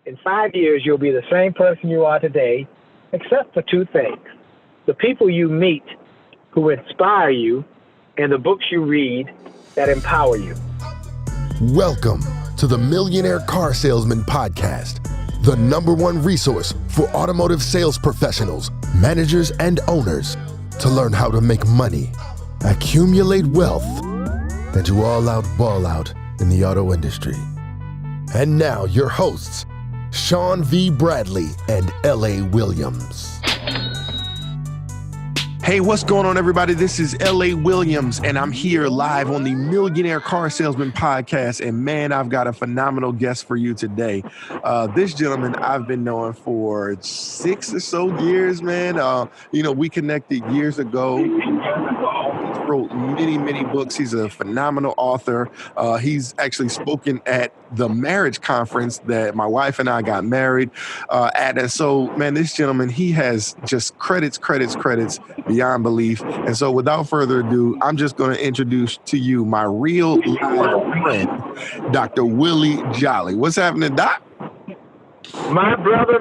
In 5 years, you'll be the same person you are today, except for two things: the people you meet who inspire you, and the books you read that empower you. Welcome to the Millionaire Car Salesman Podcast, the #1 resource for automotive sales professionals, managers, and owners to learn how to make money, accumulate wealth, and to all out ball out in the auto industry. And now your hosts, Sean V. Bradley and L.A. Williams. Hey, what's going on, everybody? This is L.A. Williams, and I'm here live on the Millionaire Car Salesman Podcast. And man, I've got a phenomenal guest for you today. This gentleman I've been knowing for 6 or so years, man. We connected years ago. He wrote many books. He's a phenomenal author. He's actually spoken at the marriage conference that my wife and I got married at. And so, man, this gentleman, he has just credits beyond belief. And so without further ado, I'm just going to introduce to you my real life friend, Dr. Willie Jolley. What's happening, Doc? My brother,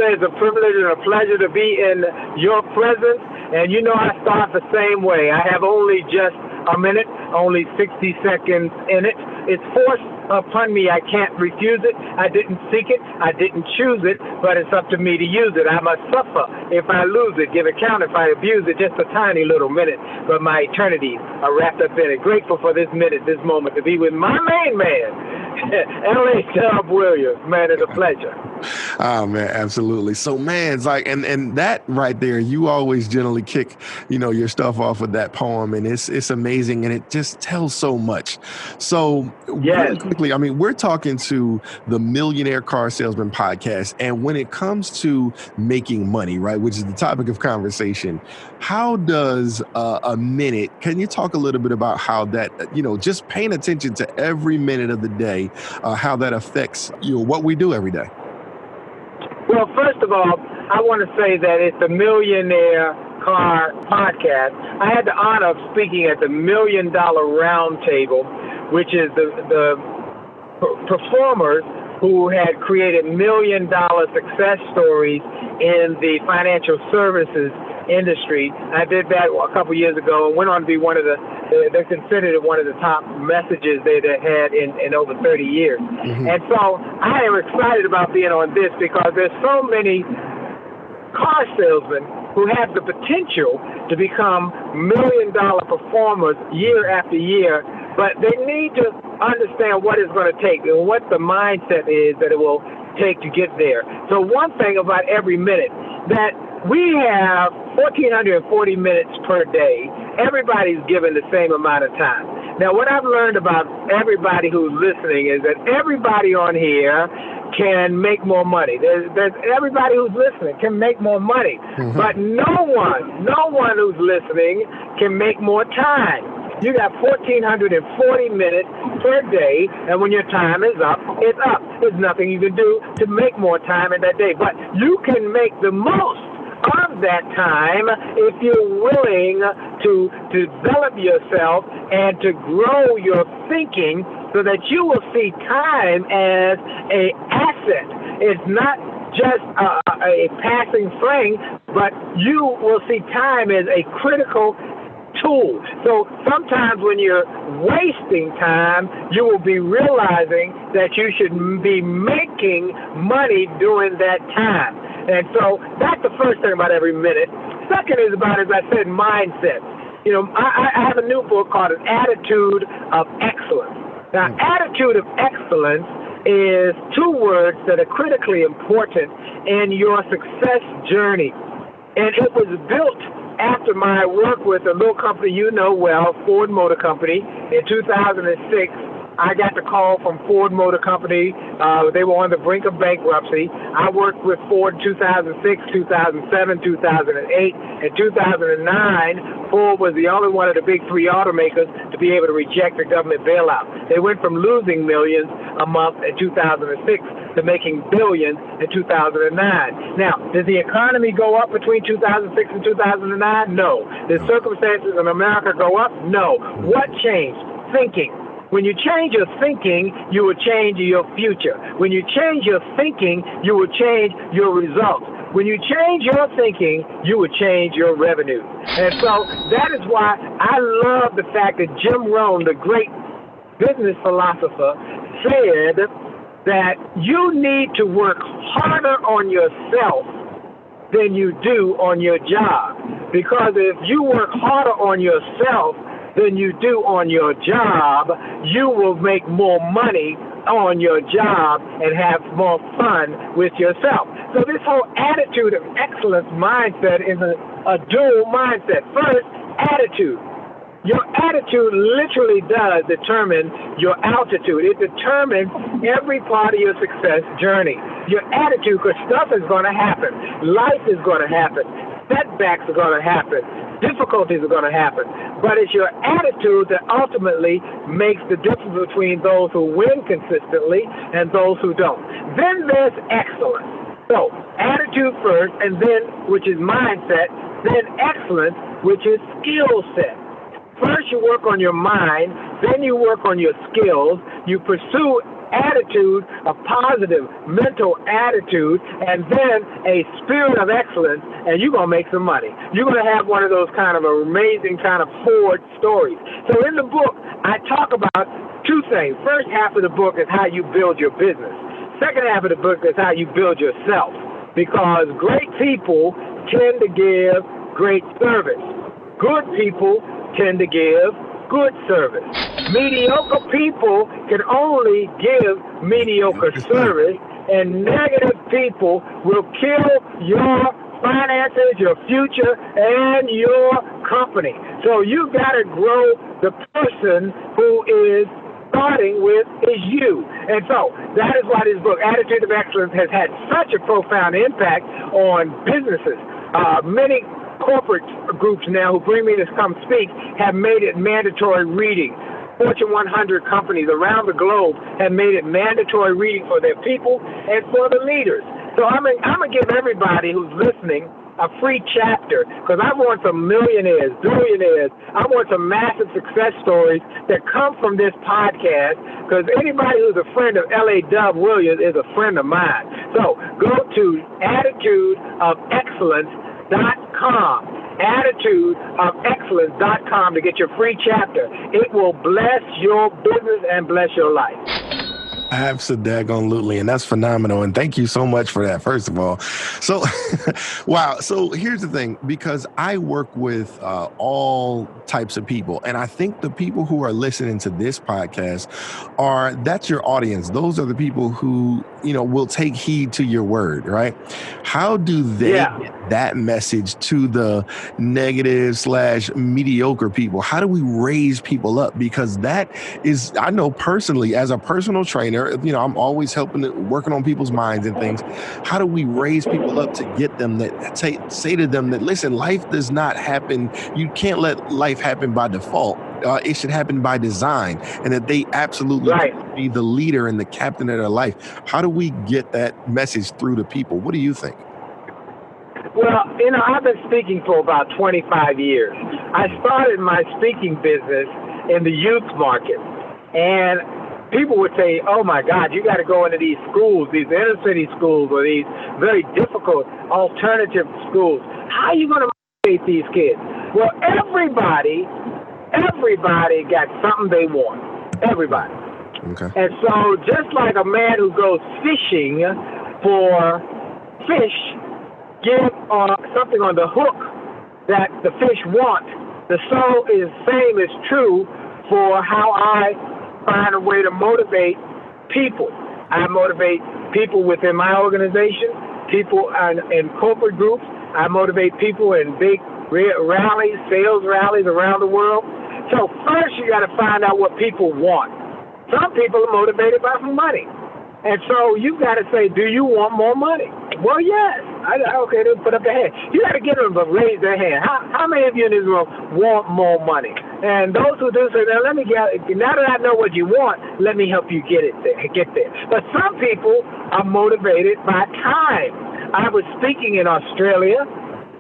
it's a privilege and a pleasure to be in your presence. And you know I start the same way. I have only just a minute, only 60 seconds in it. It's forced upon me. I can't refuse it. I didn't seek it. I didn't choose it, but it's up to me to use it. I must suffer if I lose it, give account if I abuse it. Just a tiny little minute, but my eternities are wrapped up in it. Grateful for this minute, this moment, to be with my main man, L.A. Dub Williams. Man, it's a pleasure. Oh, man, absolutely. So, man, it's like, and that right there, you always generally kick, your stuff off with that poem, and it's amazing, and it just tells so much. So, yes. Really quickly, we're talking to the Millionaire Car Salesman Podcast, and when it comes to making money, right, which is the topic of conversation, how does a minute, can you talk a little bit about how that, just paying attention to every minute of the day, how that affects, what we do every day? Well, first of all, I want to say that it's the Millionaire Car Podcast. I had the honor of speaking at the $1 Million Roundtable, which is the performers who had created $1 million success stories in the financial services industry. I did that a couple years ago and went on to be they're considered one of the top messages they had in over 30 years. Mm-hmm. And so I am excited about being on this because there's so many car salesmen who have the potential to become $1 million performers year after year, but they need to understand what it's going to take and what the mindset is that it will take to get there. So one thing about every minute, that we have 1,440 minutes per day. Everybody's given the same amount of time. Now, what I've learned about everybody who's listening is that everybody on here can make more money. There's everybody who's listening can make more money, mm-hmm. But no one who's listening can make more time. You got 1,440 minutes per day, and when your time is up, it's up. There's nothing you can do to make more time in that day, but you can make the most of that time if you're willing to develop yourself and to grow your thinking so that you will see time as an asset. It's not just a passing thing, but you will see time as a critical tool. So sometimes when you're wasting time, you will be realizing that you should be making money during that time. And so that's the first thing about every minute. Second is about, as I said, mindset. I have a new book called An Attitude of Excellence. Now, attitude of excellence is 2 words that are critically important in your success journey. And it was built after my work with a little company you know well, Ford Motor Company. In 2006, I got the call from Ford Motor Company. They were on the brink of bankruptcy. I worked with Ford in 2006, 2007, 2008. In 2009, Ford was the only one of the big 3 automakers to be able to reject the government bailout. They went from losing millions a month in 2006 to making billions in 2009. Now, did the economy go up between 2006 and 2009? No. Did circumstances in America go up? No. What changed? Thinking. When you change your thinking, you will change your future. When you change your thinking, you will change your results. When you change your thinking, you will change your revenue. And so that is why I love the fact that Jim Rohn, the great business philosopher, said that you need to work harder on yourself than you do on your job. Because if you work harder on yourself than you do on your job, you will make more money on your job and have more fun with yourself. So this whole attitude of excellence mindset is a dual mindset. First, attitude. Your attitude literally does determine your altitude. It determines every part of your success journey. Your attitude, because stuff is going to happen. Life is going to happen. Setbacks are going to happen. Difficulties are going to happen. But it's your attitude that ultimately makes the difference between those who win consistently and those who don't. Then there's excellence. So attitude first, and then, which is mindset, then excellence, which is skill set. First you work on your mind, then you work on your skills, you pursue attitude, a positive mental attitude, and then a spirit of excellence, and you're going to make some money. You're going to have one of those kind of amazing kind of Ford stories. So in the book, I talk about two things. First half of the book is how you build your business. Second half of the book is how you build yourself, because great people tend to give great service. Good people tend to give good service. Mediocre people can only give mediocre service, and negative people will kill your finances, your future, and your company. So you've got to grow the person who is starting with is you. And so that is why this book, Attitude of Excellence, has had such a profound impact on businesses. Many corporate groups now who bring me to come speak have made it mandatory reading. Fortune 100 companies around the globe have made it mandatory reading for their people and for the leaders. So I'm going to give everybody who's listening a free chapter, because I want some millionaires, billionaires, I want some massive success stories that come from this podcast, because anybody who's a friend of Dr Williams is a friend of mine. So go to attitudeofexcellence.com, attitudeofexcellence.com to get your free chapter. It will bless your business and bless your life. Absolutely. And that's phenomenal. And thank you so much for that, first of all. So, wow. So here's the thing, because I work with all types of people. And I think the people who are listening to this podcast that's your audience. Those are the people who, will take heed to your word, right? How do they get that message to the negative/mediocre people? How do we raise people up? Because that is, I know personally, as a personal trainer, I'm always working on people's minds and things. How do we raise people up to get them that say to them that, listen, life does not happen. You can't let life happen by default. It should happen by design, and that they absolutely be the leader and the captain of their life. How do we get that message through to people? What do you think? Well, I've been speaking for about 25 years. I started my speaking business in the youth market, and people would say, oh my God, you got to go into these schools, these inner city schools, or these very difficult alternative schools. How are you going to motivate these kids? Well, everybody got something they want. Everybody. Okay. And so just like a man who goes fishing for fish, give something on the hook that the fish want, the same is true for how I find a way to motivate people. I motivate people within my organization, people in corporate groups. I motivate people in big rallies, sales rallies around the world. So first you got to find out what people want. Some people are motivated by some money. And so you've got to say, do you want more money? Well, yes. Okay, they'll put up their hand. You got to get them to raise their hand. How many of you in this room want more money? And those who do say, now that I know what you want, let me help you get there. But some people are motivated by time. I was speaking in Australia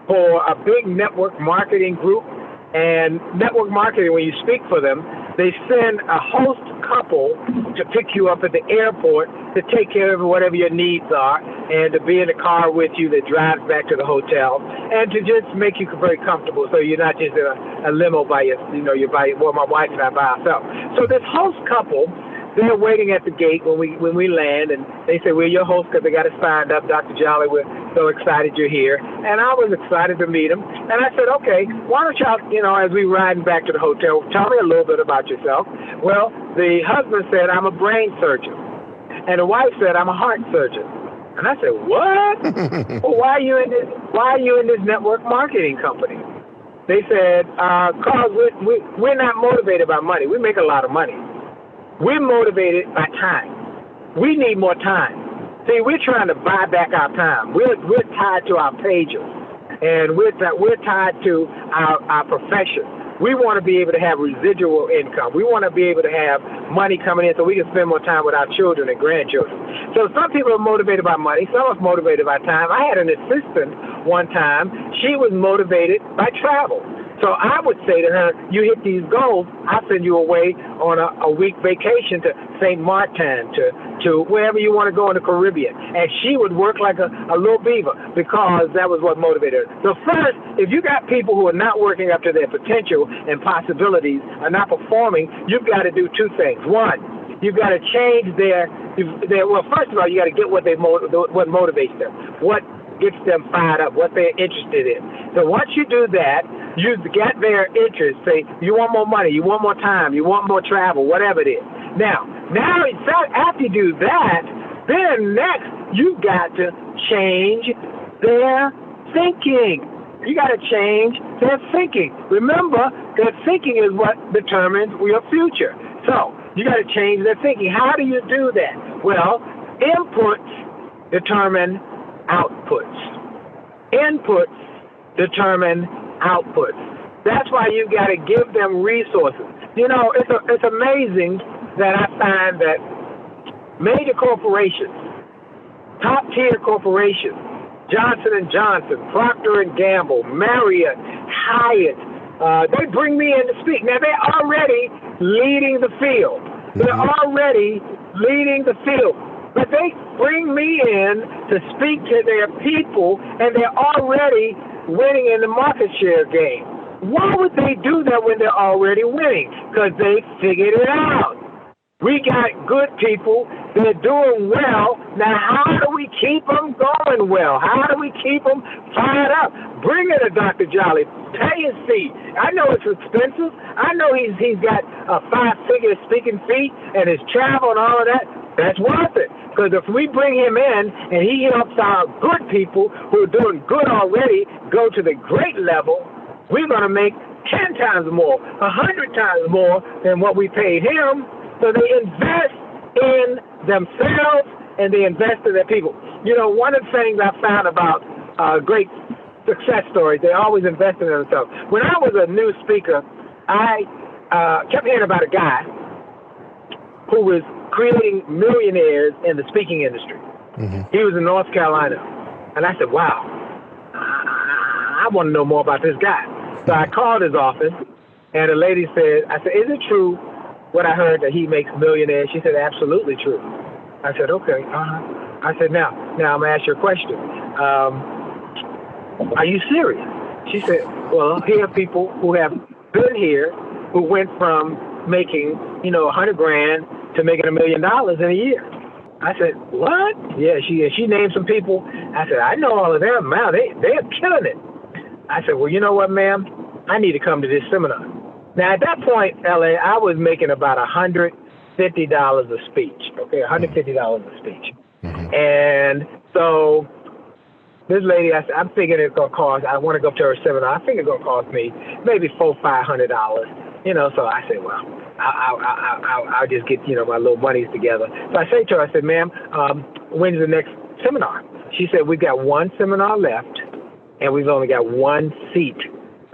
for a big network marketing group, and network marketing, when you speak for them, they send a host couple to pick you up at the airport, to take care of whatever your needs are, and to be in the car with you that drives back to the hotel, and to just make you very comfortable, so you're not just in a limo by my wife and I by ourselves. So this host couple, they're waiting at the gate when we land, and they say, we're your host because they got us signed up. Dr. Jolley, we're so excited you're here. And I was excited to meet him. And I said, okay, why don't y'all, as we riding back to the hotel, tell me a little bit about yourself. Well, the husband said, I'm a brain surgeon. And the wife said, I'm a heart surgeon. And I said, what? Well, why are you in this network marketing company? They said, cause we're not motivated by money. We make a lot of money. We're motivated by time. We need more time. See, we're trying to buy back our time. We're tied to our pages, and we're tied to our profession. We want to be able to have residual income. We want to be able to have money coming in so we can spend more time with our children and grandchildren. So some people are motivated by money. Some are motivated by time. I had an assistant one time. She was motivated by travel. So I would say to her, you hit these goals, I'll send you away on a week vacation to St. Martin, to wherever you want to go in the Caribbean. And she would work like a little beaver because that was what motivated her. So first, if you got people who are not working up to their potential and possibilities, are not performing, you've got to do two things. One, you've got to change well, first of all, you got to get what motivates them, what gets them fired up, what they're interested in. So once you do that, you get their interest. Say, you want more money, you want more time, you want more travel, whatever it is. Now after you do that, then next you've got to change their thinking. You got to change their thinking. Remember, their thinking is what determines your future. So you got to change their thinking. How do you do that? Well, inputs determine outputs. Inputs determine outputs. That's why you got to give them resources. It's amazing that I find that major corporations, top-tier corporations, Johnson & Johnson, Procter & Gamble, Marriott, Hyatt, they bring me in to speak. Now, they're already leading the field. They're already leading the field. But they bring me in to speak to their people, and they're already winning in the market share game. Why would they do that when they're already winning? Because they figured it out. We got good people. They're doing well. Now, how do we keep them going well? How do we keep them fired up? Bring it to Dr. Jolley. Pay his fee. I know it's expensive. I know he's got a 5-figure speaking fee and his travel and all of that. That's worth it. Because if we bring him in and he helps our good people who are doing good already go to the great level, we're going to make 10 times more, 100 times more than what we paid him. So they invest in themselves and they invest in their people. One of the things I found about great success stories, they always invest in themselves. When I was a new speaker, I kept hearing about a guy who was creating millionaires in the speaking industry. Mm-hmm. He was in North Carolina. And I said, wow, I want to know more about this guy. So I called his office, and the lady said, is it true what I heard that he makes millionaires? She said, absolutely true. I said, okay. I said, now I'm going to ask you a question. Are you serious? She said, well, here are people who have been here who went from making, $100,000 to making $1 million in a year. I said, what? Yeah, she named some people. I said, I know all of them. Wow, they're killing it. I said, well, you know what, ma'am? I need to come to this seminar. Now, at that point, LA, I was making about $150 a speech, okay, $150 a speech. Mm-hmm. And so this lady, I said, I'm thinking it's going to cost, I want to go to her seminar. I think it's going to cost me maybe $400-500, so I said, well, I'll just get, my little monies together. So I say to her, I said, ma'am, when's the next seminar? She said, we've got one seminar left, and we've only got one seat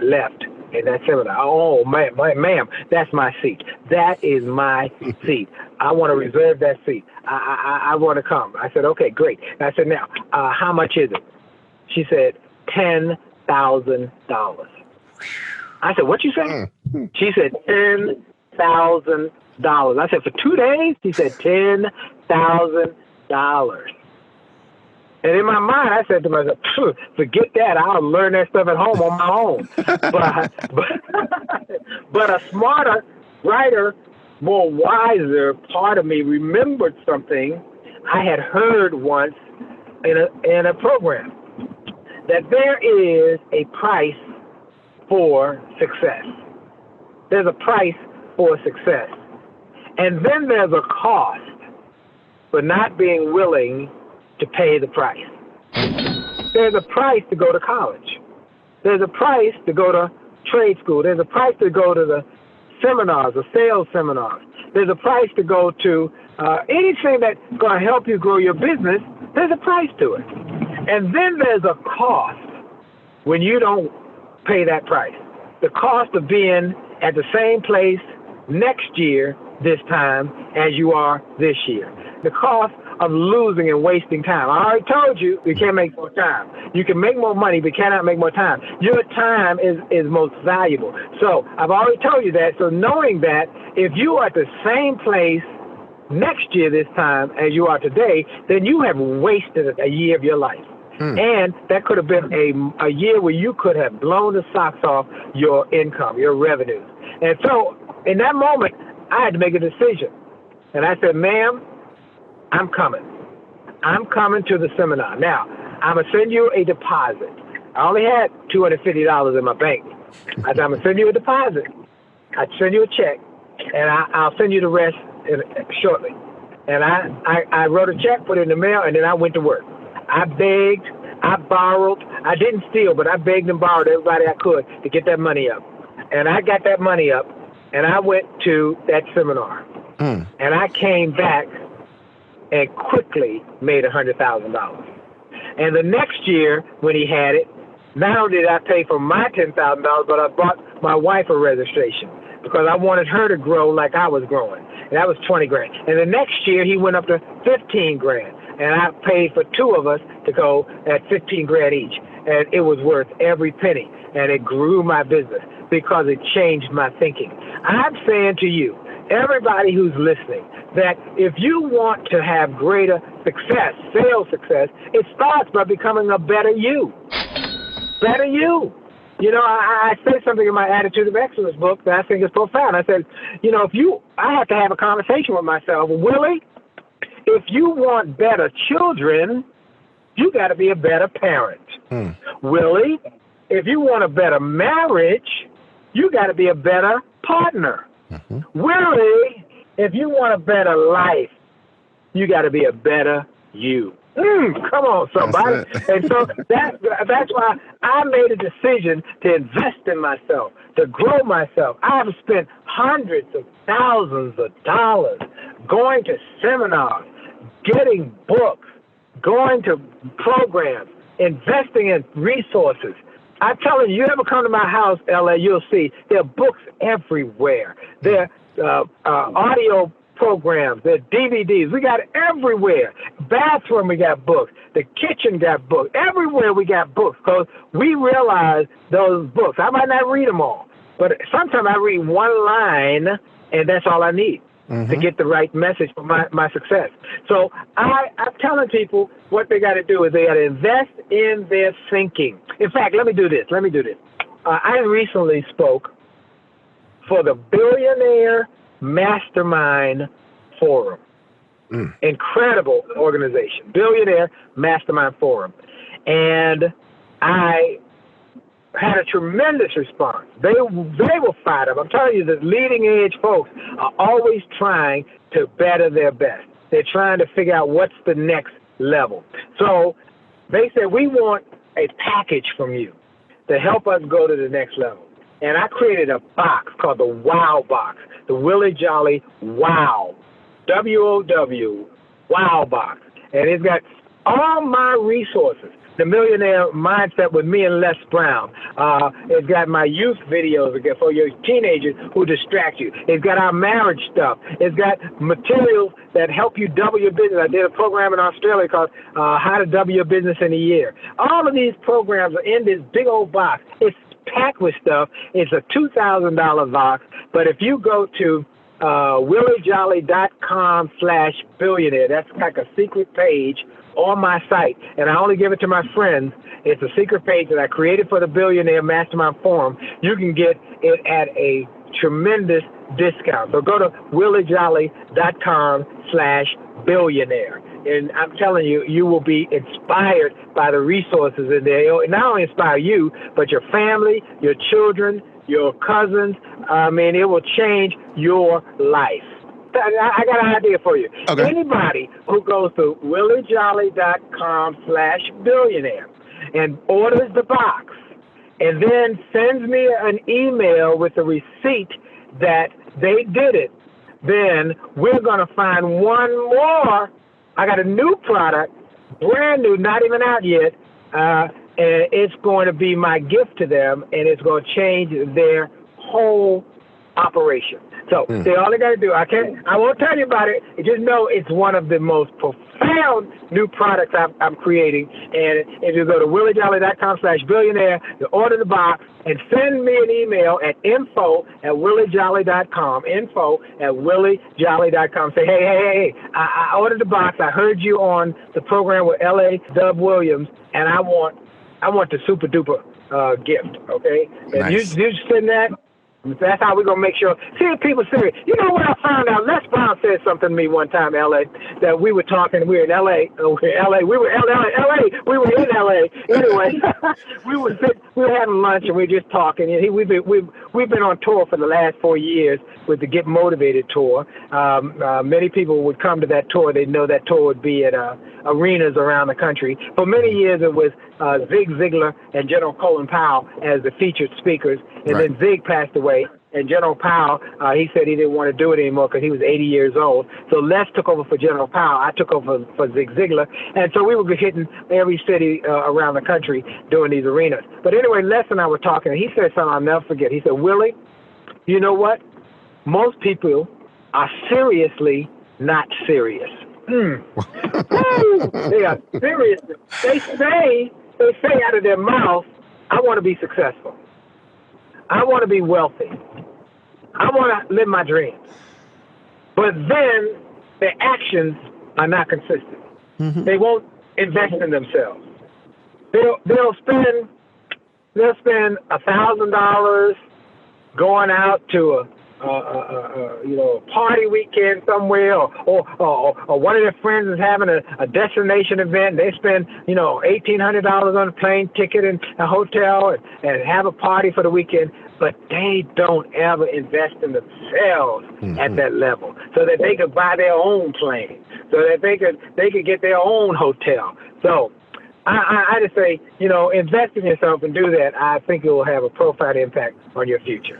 left in that seminar. Oh, ma'am, that's my seat. That is my seat. I want to reserve that seat. I want to come. I said, okay, great. And I said, now, how much is it? She said, $10,000. I said, what you say? She said, $10,000. I said, for 2 days? He said, $10,000. And in my mind, I said to myself, forget that. I'll learn that stuff at home on my own. But a smarter, brighter, more wiser part of me remembered something I had heard once in a program, that there is a price for success. There's a price for success. And then there's a cost for not being willing to pay the price. There's a price to go to college. There's a price to go to trade school. There's a price to go to the seminars, the sales seminars. There's a price to go to anything that's going to help you grow your business. There's a price to it. And then there's a cost when you don't pay that price. The cost of being at the same place next year this time as you are this year. The cost of losing and wasting time. I already told you can't make more time. You can make more money, but cannot make more time. Your time is most valuable. So I've already told you that. So knowing that, if you are at the same place next year this time as you are today, then you have wasted a year of your life. And that could have been a year where you could have blown the socks off your income, your revenues. And so in that moment, I had to make a decision. And I said, ma'am, I'm coming. I'm coming to the seminar. Now, I'm going to send you a deposit. I only had $250 in my bank. I said, I'm going to send you a deposit. I'll send you a check, and I'll send you the rest shortly. And I wrote a check, put it in the mail, and then I went to work. I begged, I borrowed. I didn't steal, but I begged and borrowed everybody I could to get that money up. And I got that money up, and I went to that seminar. And I came back and quickly made $100,000. And the next year, when he had it, not only did I pay for my $10,000, but I bought my wife a registration because I wanted her to grow like I was growing. And that was $20,000. And the next year, he went up to $15,000. And I paid for two of us to go at $15,000 each. And it was worth every penny. And it grew my business because it changed my thinking. I'm saying to you, everybody who's listening, that if you want to have greater success, sales success, it starts by becoming a better you. Better you. You know, I said something in my Attitude of Excellence book that I think is profound. I said, you know, I have to have a conversation with myself. Willie, if you want better children, you got to be a better parent. Willie, if you want a better marriage, you got to be a better partner. Willie, if you want a better life, you got to be a better you. Come on, somebody. And so that's why I made a decision to invest in myself, to grow myself. I've spent hundreds of thousands of dollars going to seminars, getting books, going to programs, investing in resources. I'm telling you, you ever come to my house, LA, you'll see there are books everywhere. There are audio programs, there are DVDs. We got it everywhere. Bathroom, we got books. The kitchen got books. Everywhere we got books because we realize those books. I might not read them all, but sometimes I read one line and that's all I need to get the right message for my success. So I'm telling people what they got to do is they got to invest in their thinking. In fact, let me do this. I recently spoke for the Billionaire Mastermind Forum. Incredible organization, Billionaire Mastermind Forum. And I had a tremendous response. They were fired up. I'm telling you, the leading edge folks are always trying to better their best. They're trying to figure out what's the next level. So they said, we want a package from you to help us go to the next level. And I created a box called the Wow Box, the Willie Jolley Wow, W-O-W, Wow Box. And it's got all my resources. The Millionaire Mindset with me and Les Brown. It's got my youth videos again for your teenagers who distract you. It's got our marriage stuff. It's got materials that help you double your business. I did a program in Australia called How to Double Your Business in a Year. All of these programs are in this big old box. It's packed with stuff. It's a $2,000 box. But if you go to williejolly.com/billionaire. That's like a secret page on my site, and I only give it to my friends. It's a secret page that I created for the Billionaire Mastermind Forum. You can get it at a tremendous discount. So go to williejolly.com/billionaire. And I'm telling you, you will be inspired by the resources in there. It'll not only inspire you, but your family, your children, your cousins. I mean, it will change your life. I got an idea for you. Okay. Anybody who goes to williejolly.com/billionaire and orders the box and then sends me an email with a receipt that they did it, then we're going to find one more. I got a new product, brand new, not even out yet, and it's going to be my gift to them, and it's going to change their whole operation. So they all they got to do, I won't tell you about it. Just know it's one of the most profound new products I'm creating. And if you go to williejolly.com/billionaire, you order the box and send me an email at info@williejolly.com, info@williejolly.com. Say, hey, I ordered the box. I heard you on the program with L.A. Dub Williams, and I want the super duper gift. Okay, and nice. you send that. That's how we're going to make sure. See, people serious. You know what I found out? Les Brown said something to me one time, L.A., that we were talking. We were in L.A. We were in L.A. Anyway, we were having lunch and we were just talking. And we've been on tour for the last 4 years with the Get Motivated tour. Many people would come to that tour. They'd know that tour would be at arenas around the country. For many years, it was Zig Ziglar and General Colin Powell as the featured speakers. And then Zig passed away, and General Powell, he said he didn't want to do it anymore because he was 80 years old. So Les took over for General Powell. I took over for Zig Ziglar. And so we were hitting every city around the country doing these arenas. But anyway, Les and I were talking, and he said something I'll never forget. He said, Willie, you know what? Most people are seriously not serious. They are serious. They say out of their mouth, I want to be successful. I want to be wealthy. I want to live my dreams. But then their actions are not consistent. They won't invest in themselves. They'll spend $1,000 going out to a party weekend somewhere, or one of their friends is having a destination event. They spend, $1,800 on a plane ticket and a hotel and have a party for the weekend, but they don't ever invest in themselves at that level so that they could buy their own plane, so that they could get their own hotel. So I just say, invest in yourself and do that. I think it will have a profound impact on your future.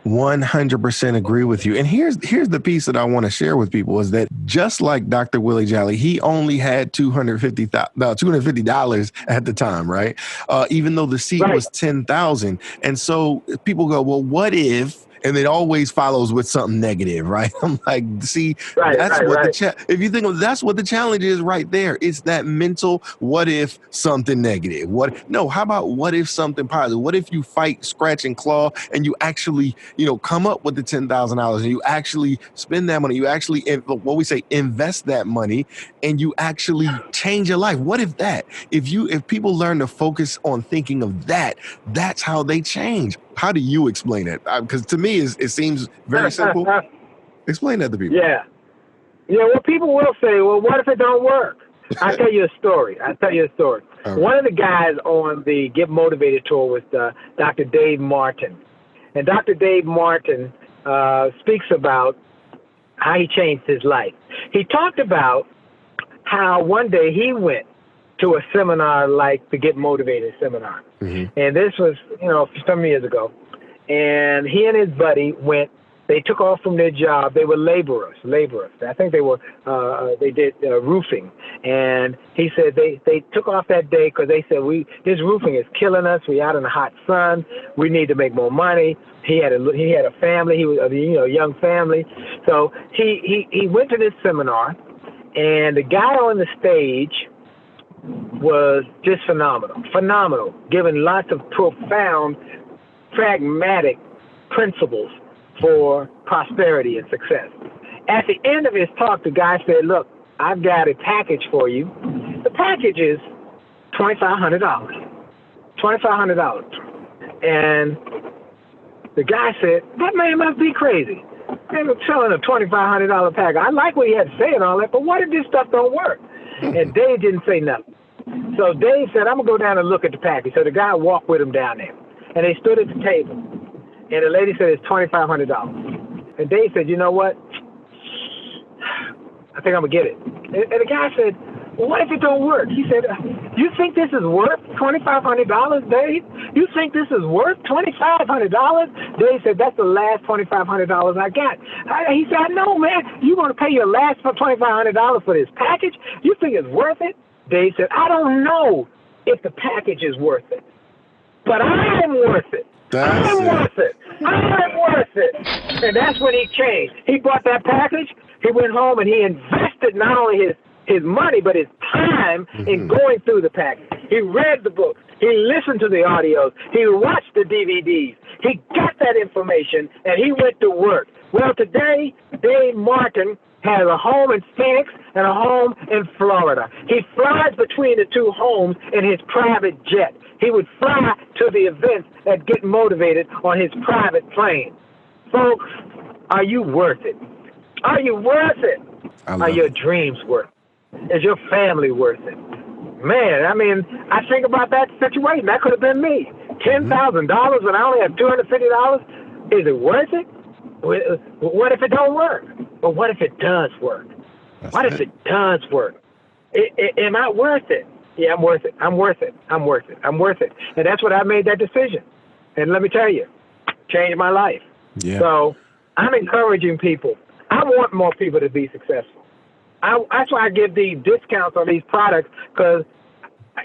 100% agree with you. And here's the piece that I want to share with people is that just like Dr. Willie Jolley, he only had $250 at the time, right? Even though the seat was $10,000. And so people go, well, what if? And it always follows with something negative, right? I'm like, see, if you think of that's what the challenge is right there. It's that mental, what if something negative? How about what if something positive? What if you fight, scratch, and claw, and you actually, come up with the $10,000 and you actually spend that money, you actually, invest that money, and you actually change your life? What if that? If people learn to focus on thinking of that, that's how they change. How do you explain it? Because to me, it seems very simple. Explain that to people. Yeah. Well, people will say, well, what if it don't work? I'll tell you a story. Right. One of the guys on the Get Motivated tour was Dr. Dave Martin. And Dr. Dave Martin speaks about how he changed his life. He talked about how one day he went to a seminar like the Get Motivated seminar. And this was, some years ago. And he and his buddy they took off from their job. They were laborers. I think they did roofing. And he said they took off that day because they said, this roofing is killing us. We're out in the hot sun. We need to make more money. He had a family. He was a young family. So he went to this seminar, and the guy on the stage was just phenomenal, giving lots of profound, pragmatic principles for prosperity and success. At the end of his talk, the guy said, look, I've got a package for you. The package is $2,500. $2,500. And the guy said, that man must be crazy. They were selling a $2,500 package. I like what he had to say and all that, but what if this stuff don't work? And Dave didn't say nothing. So Dave said, I'm going to go down and look at the package. So the guy walked with him down there. And they stood at the table. And the lady said, it's $2,500. And Dave said, you know what? I think I'm going to get it. And the guy said, well, what if it don't work? He said, you think this is worth $2,500, Dave? You think this is worth $2,500? Dave said, that's the last $2,500 I got. He said, no, man, you want to pay your last $2,500 for this package? You think it's worth it? Dave said, I don't know if the package is worth it, but I am worth it. I'm worth it. I'm worth it. And that's when he changed. He bought that package. He went home and he invested not only his money, but his time in going through the package. He read the books. He listened to the audios. He watched the DVDs. He got that information, and he went to work. Well, today, Dave Martin has a home in Phoenix and a home in Florida. He flies between the two homes in his private jet. He would fly to the events and get motivated on his private plane. Folks, are you worth it? Are you worth it? Are your dreams worth it? Is your family worth it? Man, I mean, I think about that situation. That could have been me. $10,000 when I only have $250. Is it worth it? What if it don't work? But what if it does work? What if it does work? Am I worth it? Yeah, I'm worth it. I'm worth it. I'm worth it. I'm worth it. And that's what I made that decision. And let me tell you, changed my life. Yeah. So I'm encouraging people. I want more people to be successful. That's why I give these discounts on these products, because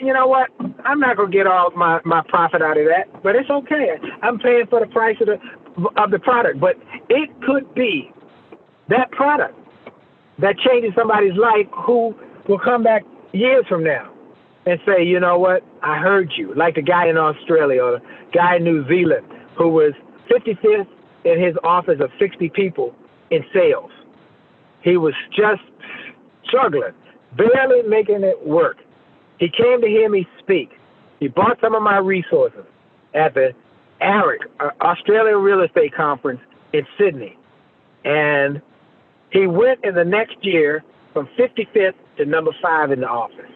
you know what? I'm not going to get all my profit out of that, but it's okay. I'm paying for the price of the product. But it could be that product that changes somebody's life who will come back years from now and say, you know what? I heard you. Like the guy in Australia or the guy in New Zealand who was 55th in his office of 60 people in sales. He was just struggling, barely making it work. He came to hear me speak. He bought some of my resources at the ARIC, Australian Real Estate Conference in Sydney. And he went in the next year from 55th to number 5 in the office.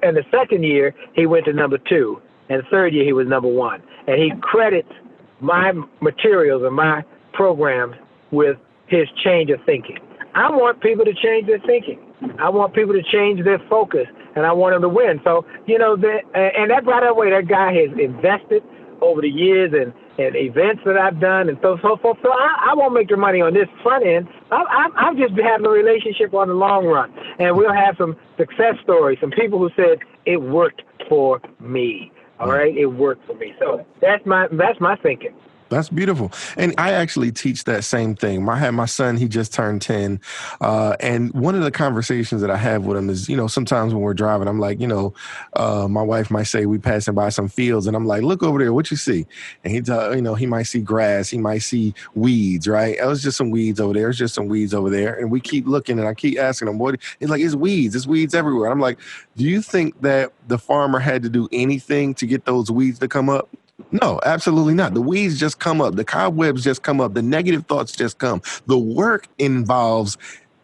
And the second year, he went to number 2. And the third year, he was number 1. And he credits my materials and my programs with his change of thinking. I want people to change their thinking. I want people to change their focus, and I want them to win. So, you know, and that, by the way, that guy has invested over the years and events that I've done and so forth. So I won't make the money on this front end. I'm just having a relationship on the long run. And we'll have some success stories, some people who said, it worked for me. All right? It worked for me. So that's my thinking. That's beautiful. And I actually teach that same thing. I had my son, he just turned 10. And one of the conversations that I have with him is, you know, sometimes when we're driving, I'm like, you know, my wife might say we passing by some fields and I'm like, look over there, what you see? And he might see grass, he might see weeds, right? Oh, it's just some weeds over there. It's just some weeds over there. And we keep looking and I keep asking him, what? He's like, it's weeds everywhere. I'm like, do you think that the farmer had to do anything to get those weeds to come up? No, absolutely not. The weeds just come up. The cobwebs just come up. The negative thoughts just come. The work involves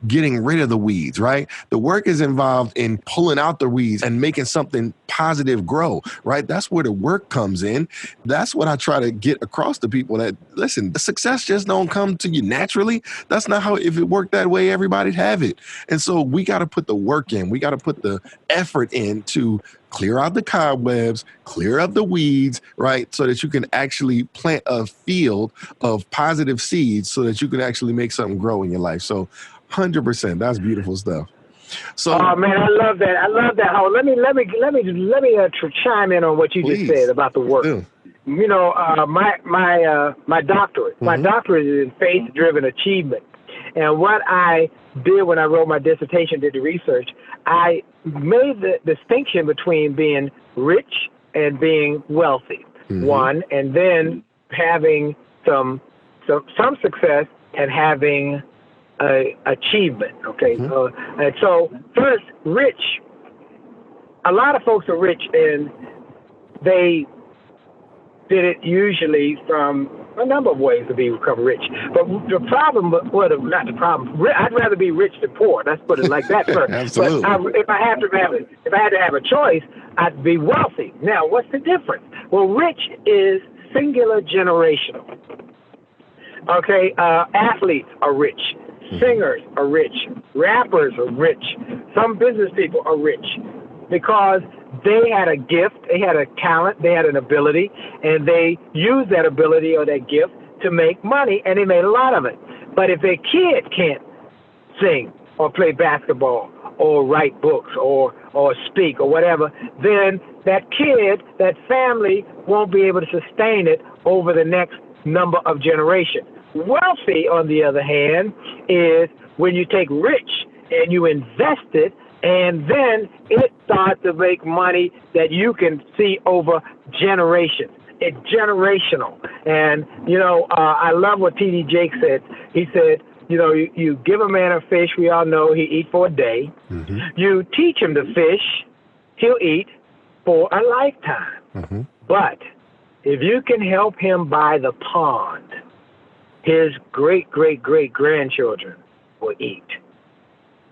getting rid of the weeds, right? The work is involved in pulling out the weeds and making something positive grow, right? That's where the work comes in. That's what I try to get across to people, that, listen, the success just don't come to you naturally. That's not how, if it worked that way, everybody'd have it. And so we got to put the work in. We got to put the effort in to clear out the cobwebs, clear up the weeds, right? So that you can actually plant a field of positive seeds so that you can actually make something grow in your life. So 100%. That's beautiful stuff. So, oh man, I love that. I love that. Oh, let me chime in on what you just said about the work. Yeah. You know, my doctorate. My doctorate is in faith-driven achievement. And what I did when I wrote my dissertation, did the research, I made the distinction between being rich and being wealthy, one, and then having some some success and having achievement. Okay, and so first, rich. A lot of folks are rich, and they did it usually from a number of ways to become rich. But the problem, well, not the problem. I'd rather be rich than poor. Let's put it like that first. Absolutely. But if I had to have a choice, I'd be wealthy. Now, what's the difference? Well, rich is singular generational. Okay, athletes are rich. Singers are rich. Rappers are rich. Some business people are rich because they had a gift, they had a talent, they had an ability, and they used that ability or that gift to make money, and they made a lot of it. But if a kid can't sing or play basketball or write books or speak or whatever, then that kid, that family won't be able to sustain it over the next number of generations. Wealthy, on the other hand, is when you take rich and you invest it, and then it starts to make money that you can see over generations. It's generational. And, I love what T.D. Jakes said. He said, you give a man a fish, we all know he eat for a day. Mm-hmm. You teach him to fish, he'll eat for a lifetime. Mm-hmm. But if you can help him buy the pond, his great-great-great-grandchildren will eat.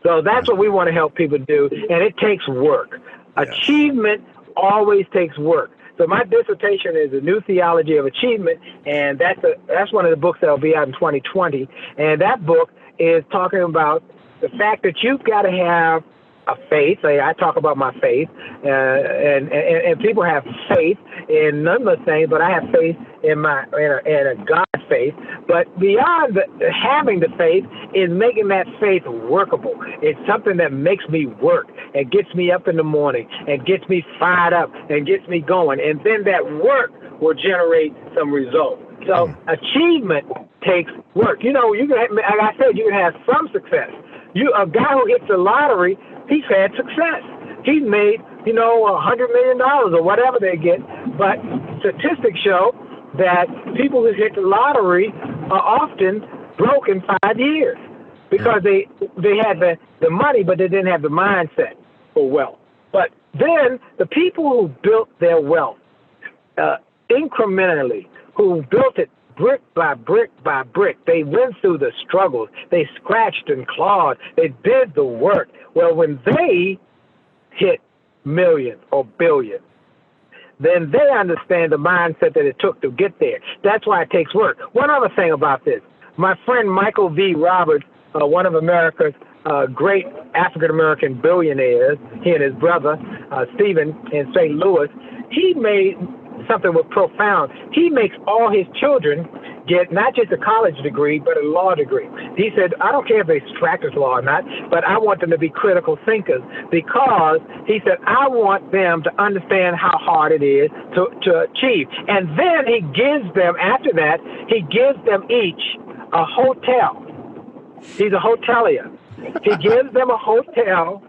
So that's what we want to help people do, and it takes work. Yes. Achievement always takes work. So my dissertation is a new theology of achievement, and that's one of the books that will be out in 2020. And that book is talking about the fact that you've got to have a faith. I talk about my faith, and people have faith in numerous things, but I have faith in a God faith. But beyond having the faith is making that faith workable. It's something that makes me work and gets me up in the morning and gets me fired up and gets me going. And then that work will generate some results. So achievement takes work. You can have, like I said, you can have some success. A guy who hits the lottery, he's had success. He's made, $100 million or whatever they get. But statistics show that people who hit the lottery are often broke in 5 years because they had the money, but they didn't have the mindset for wealth. But then the people who built their wealth incrementally, who built it brick by brick by brick, they went through the struggles. They scratched and clawed. They did the work. Well, when they hit millions or billions, then they understand the mindset that it took to get there. That's why it takes work. One other thing about this, my friend Michael V. Roberts, one of America's great African-American billionaires, he and his brother, Stephen, in St. Louis, he made something was profound. He makes all his children get not just a college degree, but a law degree. He said, I don't care if they practice law or not, but I want them to be critical thinkers because, he said, I want them to understand how hard it is to achieve. And then he gives them, after that, he gives them each a hotel. He's a hotelier. He gives them a hotel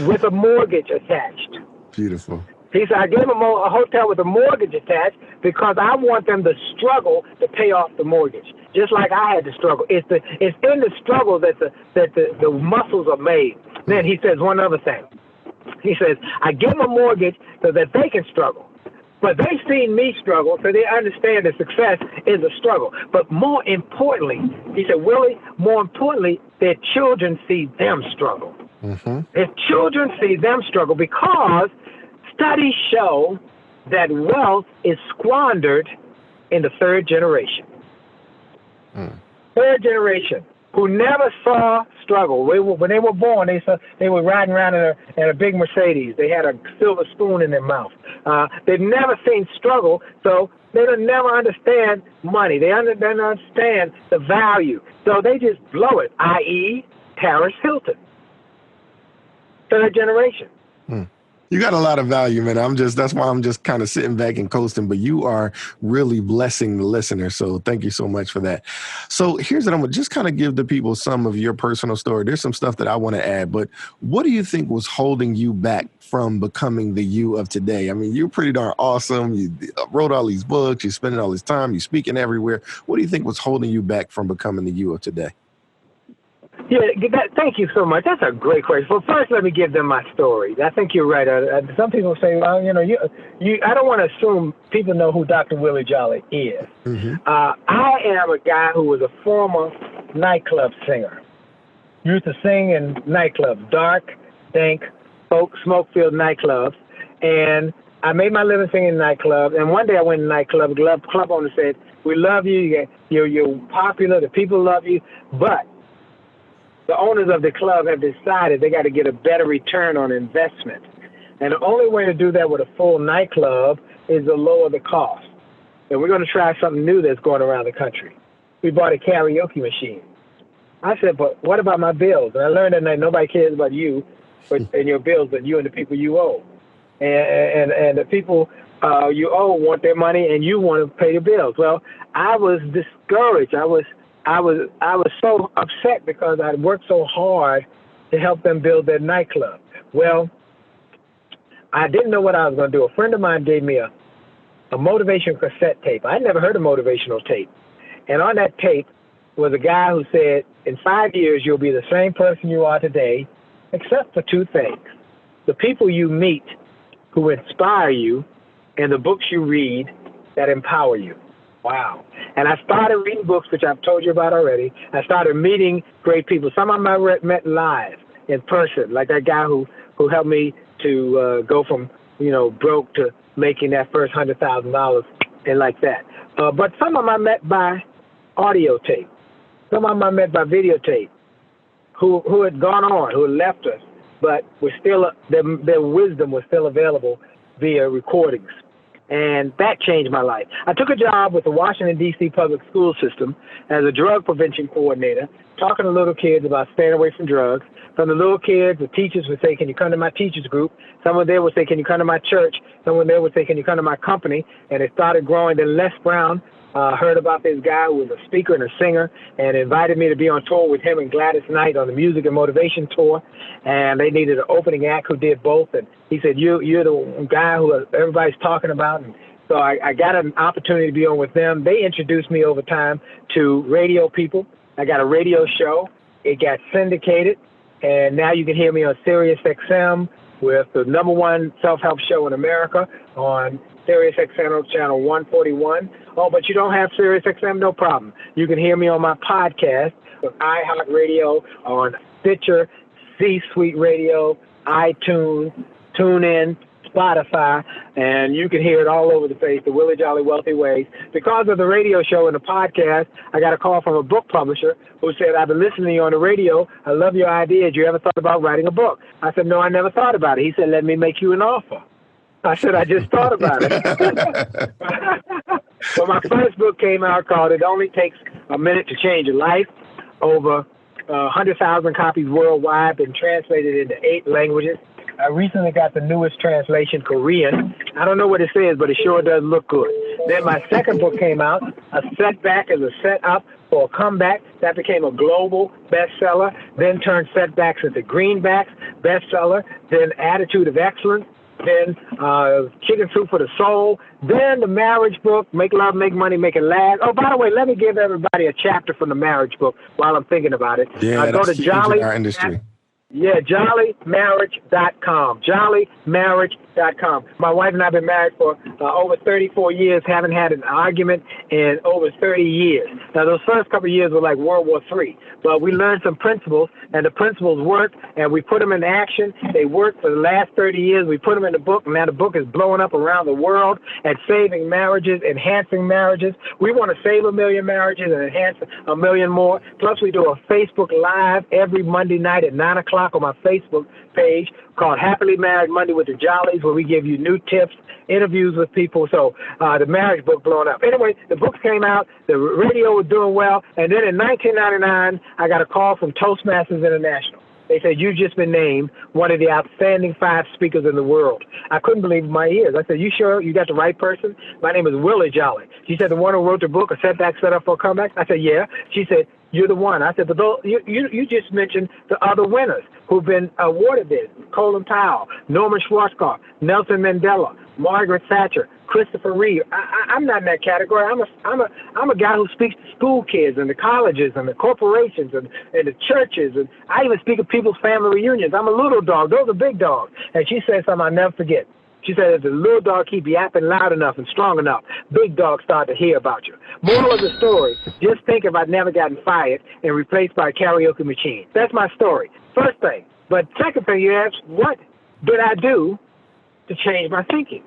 with a mortgage attached. Beautiful. He said, I gave them a hotel with a mortgage attached because I want them to struggle to pay off the mortgage, just like I had to struggle. It's in the struggle that the muscles are made. Then he says one other thing. He says, I give them a mortgage so that they can struggle. But they've seen me struggle, so they understand that success is a struggle. But more importantly, he said, Willie, more importantly, their children see them struggle. Mm-hmm. Their children see them struggle because studies show that wealth is squandered in the third generation. Third generation, who never saw struggle. When they were born, they were riding around in a big Mercedes. They had a silver spoon in their mouth. They've never seen struggle, so they'll never understand money. They don't understand the value. So they just blow it, i.e. Paris Hilton. Third generation. You got a lot of value, man. That's why I'm just kind of sitting back and coasting, but you are really blessing the listener. So thank you so much for that. So here's what I'm going to just kind of give the people some of your personal story. There's some stuff that I want to add, but what do you think was holding you back from becoming the you of today? I mean, you're pretty darn awesome. You wrote all these books, you're spending all this time, you're speaking everywhere. What do you think was holding you back from becoming the you of today? Yeah, thank you so much. That's a great question. Well, first, let me give them my story. I think you're right. Some people say, well, I don't want to assume people know who Dr. Willie Jolley is. Mm-hmm. I am a guy who was a former nightclub singer. Used to sing in nightclubs, dark, dank, smoke-filled nightclubs. And I made my living singing in nightclubs. And one day I went in a nightclub. The club owner said, "We love you. You're popular. The people love you. But the owners of the club have decided they got to get a better return on investment. And the only way to do that with a full nightclub is to lower the cost. And we're going to try something new that's going around the country. We bought a karaoke machine." I said, "But what about my bills?" And I learned that nobody cares about you and your bills, but you and the people you owe. And the people you owe want their money, and you want to pay the bills. Well, I was discouraged. I was so upset because I worked so hard to help them build their nightclub. Well, I didn't know what I was going to do. A friend of mine gave me a motivation cassette tape. I'd never heard of motivational tape. And on that tape was a guy who said, in 5 years, you'll be the same person you are today, except for two things: the people you meet who inspire you and the books you read that empower you. Wow. And I started reading books, which I've told you about already. I started meeting great people. Some of them I met live in person, like that guy who helped me to go from, broke to making that first $100,000 and like that. But some of them I met by audio tape. Some of them I met by videotape who had gone on, who had left us, but were still their wisdom was still available via recordings. And that changed my life. I took a job with the Washington, D.C. public school system as a drug prevention coordinator, talking to little kids about staying away from drugs. From the little kids, the teachers would say, "Can you come to my teachers group?" Someone there would say, "Can you come to my church?" Someone there would say, "Can you come to my company?" And it started growing. Then Les Brown heard about this guy who was a speaker and a singer and invited me to be on tour with him and Gladys Knight on the Music and Motivation Tour. And they needed an opening act who did both. And he said, you're the guy who everybody's talking about. And so I got an opportunity to be on with them. They introduced me over time to radio people. I got a radio show. It got syndicated. And now you can hear me on Sirius XM with the #1 self-help show in America on Sirius XM channel 141. Oh, but you don't have Sirius XM? No problem. You can hear me on my podcast with iHeartRadio, on Stitcher, C-Suite Radio, iTunes, TuneIn, Spotify, and you can hear it all over the place, The Willie Jolley Wealthy Ways. Because of the radio show and the podcast, I got a call from a book publisher who said, "I've been listening to you on the radio. I love your ideas. You ever thought about writing a book?" I said, "No, I never thought about it." He said, "Let me make you an offer." I said, "I just thought about it." Well, my first book came out called It Only Takes a Minute to Change Your Life. Over 100,000 copies worldwide, been translated into 8 languages. I recently got the newest translation, Korean. I don't know what it says, but it sure does look good. Then my second book came out, A Setback is a Setup for a Comeback. That became a global bestseller, then turned setbacks into greenbacks, bestseller, then Attitude of Excellence, then Chicken Soup for the Soul, then the marriage book, Make Love, Make Money, Make It Last. Oh, by the way, let me give everybody a chapter from the marriage book while I'm thinking about it. Yeah, go to Jolley in our industry. Yeah, jollymarriage.com. Jollymarriage.com. My wife and I have been married for over 34 years, haven't had an argument in over 30 years. Now, those first couple of years were like World War III, but we learned some principles, and the principles worked, and we put them in action. They worked for the last 30 years. We put them in the book, and now the book is blowing up around the world at saving marriages, enhancing marriages. We want to save 1 million marriages and enhance 1 million more. Plus, we do a Facebook Live every Monday night at 9 o'clock on my Facebook page called Happily Married Monday with the Jollies, where we give you new tips, interviews with people. So the marriage book blowing up. Anyway, the books came out, the radio was doing well, and then in 1999, I got a call from Toastmasters International. They said, "You've just been named one of the outstanding 5 speakers in the world." I couldn't believe my ears. I said, "You sure you got the right person?" "My name is Willie Jolley." She said, "The one who wrote the book, A Setback Set Up for a Comeback?" I said, "Yeah." She said, "You're the one." I said, "But you just mentioned the other winners who've been awarded this: Colin Powell, Norman Schwarzkopf, Nelson Mandela, Margaret Thatcher, Christopher Reeve." I'm not in that category. I'm a guy who speaks to school kids and the colleges and the corporations and the churches, and I even speak at people's family reunions. I'm a little dog. Those are big dogs. And she said something I'll never forget. She said, if the little dog keep yapping loud enough and strong enough, big dogs start to hear about you. Moral of the story, just think if I'd never gotten fired and replaced by a karaoke machine. That's my story. First thing. But second thing, you asked, what did I do to change my thinking?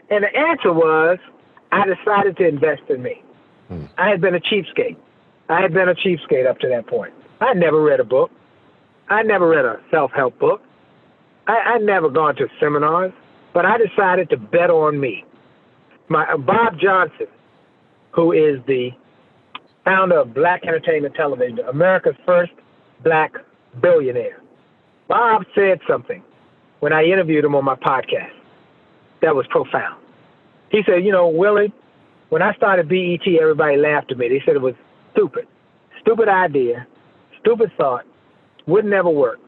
And the answer was, I decided to invest in me. I had been a cheapskate. Up to that point. I had never read a book. I never read a self-help book. I'd never gone to seminars, but I decided to bet on me. Bob Johnson, who is the founder of Black Entertainment Television, America's first black billionaire, Bob said something when I interviewed him on my podcast that was profound. He said, "Willie, when I started BET, everybody laughed at me. They said it was stupid idea, stupid thought, would never work.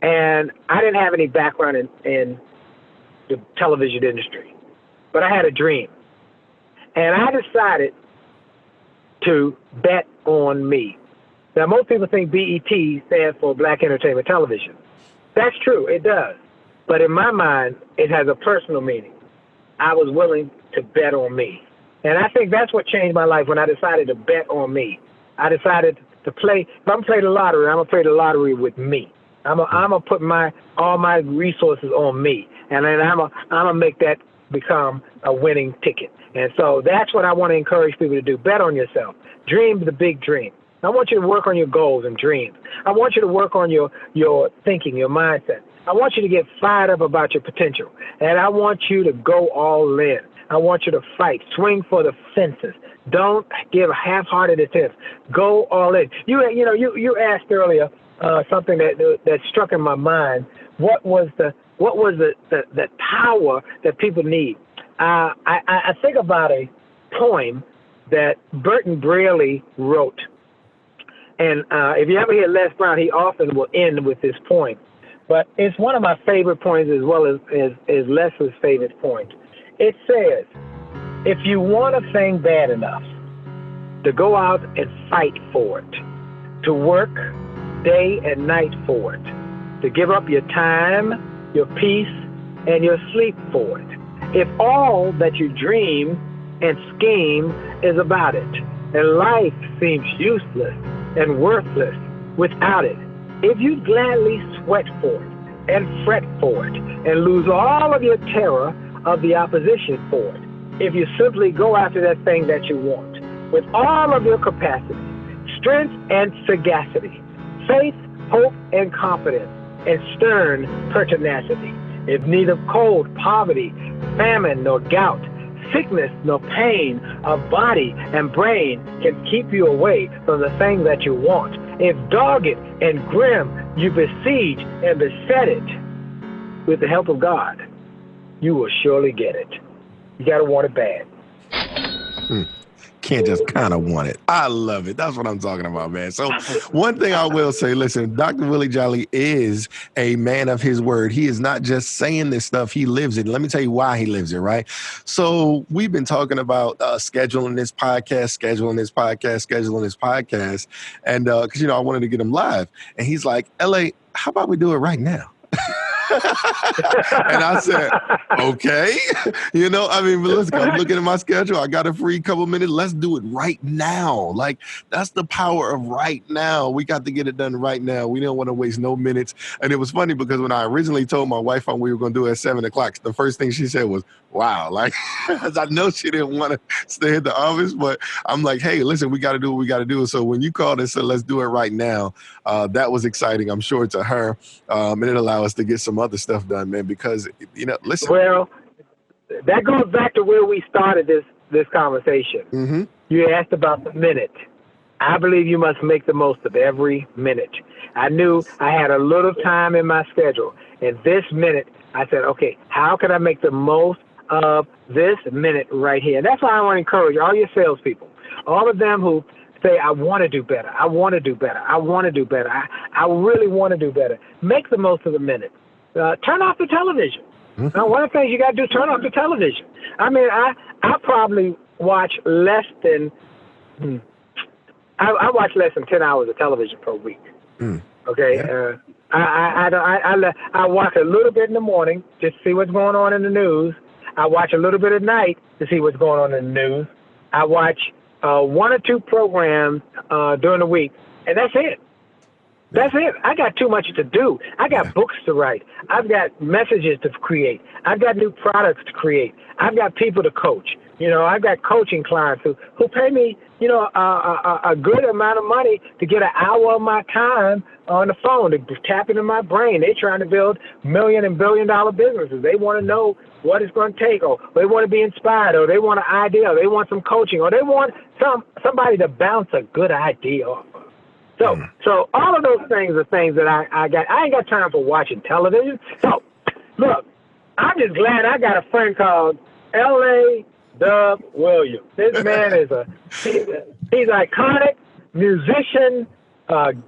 And I didn't have any background in the television industry, but I had a dream. And I decided to bet on me." Now, most people think BET stands for Black Entertainment Television. That's true, it does. But in my mind, it has a personal meaning. I was willing to bet on me. And I think that's what changed my life when I decided to bet on me. I decided to play, if I'm playing the lottery, I'm going to play the lottery with me. I'm gonna put all my resources on me, and then I'm gonna make that become a winning ticket. And so that's what I want to encourage people to do. Bet on yourself. Dream the big dream. I want you to work on your goals and dreams. I want you to work on your thinking, your mindset. I want you to get fired up about your potential, and I want you to go all in. I want you to fight, swing for the fences. Don't give half-hearted attempts. Go all in. You asked earlier. Something that struck in my mind. What was the power that people need? I think about a poem that Burton Braley wrote, and if you ever hear Les Brown, he often will end with this poem. But it's one of my favorite poems as well as Les's favorite poem. It says, "If you want a thing bad enough, to go out and fight for it, to work day and night for it, to give up your time, your peace, and your sleep for it. If all that you dream and scheme is about it, and life seems useless and worthless without it, if you gladly sweat for it and fret for it and lose all of your terror of the opposition for it, if you simply go after that thing that you want with all of your capacity, strength and sagacity, faith, hope, and confidence, and stern pertinacity. If neither cold, poverty, famine, nor gout, sickness, nor pain of body and brain can keep you away from the thing that you want, if dogged and grim you besiege and beset it, with the help of God, you will surely get it. You got to want it bad." Can't just kind of want it. I love it. That's what I'm talking about, man. So one thing I will say, listen, Dr. Willie Jolley is a man of his word. He is not just saying this stuff. He lives it. Let me tell you why he lives it, right? So we've been talking about scheduling this podcast. And because, I wanted to get him live. And he's like, LA, how about we do it right now? And I said, okay, but let's go. I'm looking at my schedule. I got a free couple minutes. Let's do it right now. Like, that's the power of right now. We got to get it done right now. We don't want to waste no minutes. And it was funny because when I originally told my wife we were going to do it at 7:00, the first thing she said was, wow. Like, I know she didn't want to stay at the office, but I'm like, hey, listen, we got to do what we got to do. So when you called and said, let's do it right now, that was exciting, I'm sure, to her. And it allowed us to get some other stuff done, man, because, listen. Well, that goes back to where we started this conversation. Mm-hmm. You asked about the minute. I believe you must make the most of every minute. I knew I had a little time in my schedule. And this minute, I said, okay, how can I make the most of this minute right here? And that's why I want to encourage all your salespeople, all of them who say, I want to do better. I want to do better. I want to do better. I really want to do better. Make the most of the minute. Turn off the television. Now, one of the things you got to do is turn off the television. I mean, I probably watch less than I watch less than 10 hours of television per week. Okay, yeah. I watch a little bit in the morning just to see what's going on in the news. I watch a little bit at night to see what's going on in the news. I watch 1 or 2 programs during the week, and that's it. That's it. I got too much to do. I got books to write. I've got messages to create. I've got new products to create. I've got people to coach. You know, I've got coaching clients who pay me, you know, a good amount of money to get an hour of my time on the phone to tap into my brain. They're trying to build million and billion-dollar businesses. They want to know what it's going to take, or they want to be inspired, or they want an idea, or they want some coaching, or they want somebody to bounce a good idea off of. So all of those things are things that I got. I ain't got time for watching television. So, look, I'm just glad I got a friend called L.A. Dub Williams. This man is he's iconic, musician,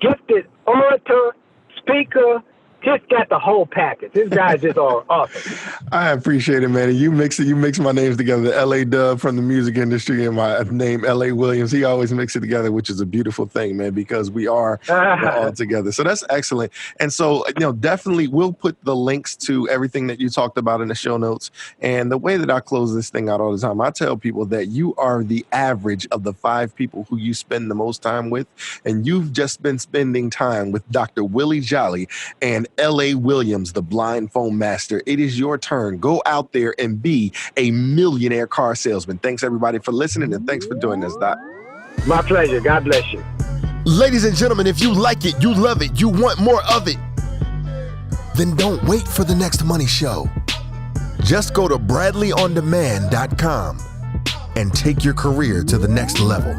gifted orator, speaker, just got the whole package. This guy's just awesome. I appreciate it, man. And you mix my names together, the L.A. Dub from the music industry and my name, L.A. Williams. He always mix it together, which is a beautiful thing, man, because we are all together. So that's excellent. And so, you know, definitely we'll put the links to everything that you talked about in the show notes. And the way that I close this thing out all the time, I tell people that you are the average of the 5 people who you spend the most time with. And you've just been spending time with Dr. Willie Jolley and L.A. Williams, the blind phone master. It is your turn. Go out there and be a millionaire car salesman. Thanks, everybody, for listening, and thanks for joining us, Doc. My pleasure. God bless you. Ladies and gentlemen, if you like it, you love it, you want more of it, then don't wait for the next money show. Just go to bradleyondemand.com and take your career to the next level.